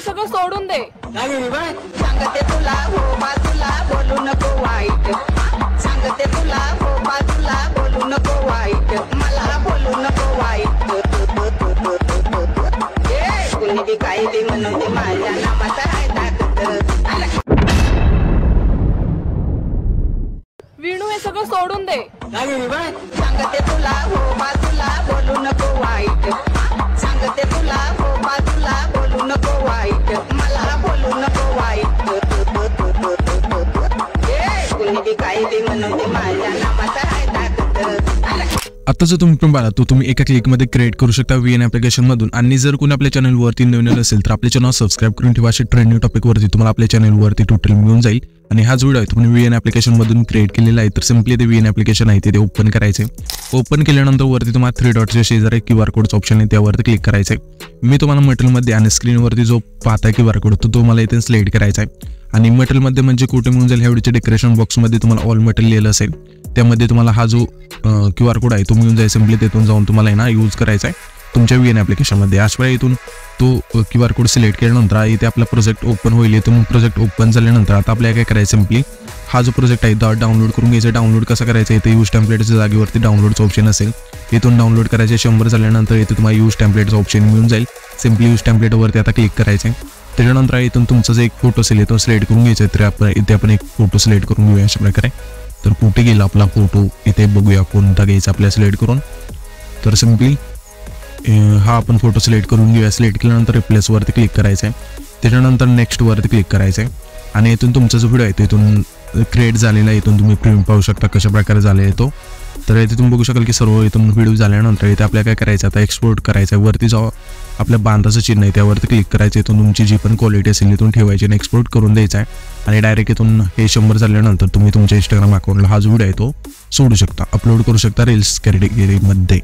सगळं सोडून दे. सांगते तुला हो बाजूला बोलू नको वाईट. सांगते तुला हो बाजूला बोलू नको वाईट. मला बोलू नको वाईट. कुणी बी काही बी म्हणून ते माझ्या नामाचा आहे ताकद. विणू हे सगळं सोडून दे. सांगते तुला हो बाजूला बोलू नको वाईट. सांगते तुला हो बाजूला बोलू नको वाईट. मला बोलू नको वाईट. कुणी बी काही बी म्हणून ते माझ्या नामाचा आहे ताकद. आता जर तुम्ही पण पाहिला तो तुम्ही एका क्लिकमध्ये क्रिएट करू शकता VN ॲप्लिकेशनमधून. आणि जर कोणी आपल्या चॅनलवरती नवीन असेल तर आपल्या चॅनल सबस्क्राईब करून ठेवा. अशा ट्रेंडिंग टॉपिकवरती तुम्हाला आपल्या चॅनलवरती ट्युटोरियल मिळून जाईल. आणि हा जो व्हिडिओ आहे तुम्ही VN ॲप्लिकेशनमधून क्रिएट केलेला आहे. तर सिम्पली ते VN ॲप्लिकेशन आहे ते ओपन करायचे. ओपन केल्यानंतर वरती तुम्हाला 3 डॉटच्या शेजारी QR कोडचा ऑप्शन आहे त्यावरती क्लिक करायचं आहे. मी तुम्हाला मटेरियलमध्ये आणि स्क्रीनवरती जो पाहता QR कोड तो तुम्हाला इथे सिलेक्ट करायचा आहे. आणि मटेरियलमध्ये म्हणजे कुठे मिळून जाईल ह्या व्हिडिओच्या डेकोरेशन बॉक्समध्ये तुम्हाला ऑल मटेरियल लिहिलं असेल त्यामध्ये तुम्हाला हा जो QR कोड आहे तो मिळून जाईल. सिम्पली तिथून जाऊन तुम्हाला आहे ना यूज करायचा आहे तुमच्या VN ॲप्लिकेशनमध्ये. अशावेळी इथून तो QR कोड सिलेक्ट केल्यानंतर इथे आपला प्रोजेक्ट ओपन होईल. इथून प्रोजेक्ट ओपन झाल्यानंतर आता आपल्याला काय करायचं सिम्पली हा जो प्रोजेक्ट आहे डाउनलोड करून घ्यायचा. डाउनलोड कसं करायचं इथे यूज टेम्पलेटच्या जागेवरती डाउनलोडचं ऑप्शन असेल. इथून डाउनलोड करायचे 100 झाल्यानंतर इथे तुम्हाला यूज टेम्पलेटचं ऑप्शन मिळून जाईल. सिम्पली यूज टेम्पलेटवरती आता क्लिक करायचं आहे. त्याच्यानंतर इथून तुमचा जो एक फोटो असेल इथून सिलेक्ट करून घ्यायचा. तर इथे आपण एक फोटो सिलेक्ट करून घेऊया अशा प्रकारे. तर कुठे गेला आपला फोटो इथे बघूया कोणता घ्यायचा आपल्याला सिलेक्ट करून. तर सिम्पली हा आपण फोटो सिलेक्ट करून घेऊया. सिलेक्ट केल्यानंतर रिप्लेसवरती क्लिक करायचं आहे. त्याच्यानंतर नेक्स्टवरती क्लिक करायचं आहे. आणि इथून तुमचा जो व्हिडिओ आहे तो इथून क्रिएट झालेला आहे. इथून तुम्ही प्रिव्ह्यू पाहू शकता कशा प्रकारे झाले तो. तर इथे तुम्ही बघू शकाल की सर्व इथून व्हिडिओ झाल्यानंतर इथे आपल्याला काय करायचं आता एक्सपोर्ट करायचं आहे. वरती जो आपल्या बांधाचं चिन्ह आहे त्यावरती क्लिक करायचं. इथून तुमची जी पण क्वालिटी असेल इथून ठेवायची आणि एक्सपोर्ट करून द्यायचा आहे. आणि डायरेक्ट इथून हे 100 झाल्यानंतर तुम्ही तुमच्या इंस्टाग्राम अकाउंटला हा जो व्हिडिओ आहे तो सोडू शकता, अपलोड करू शकता रील्स कॅटेगरीमध्ये.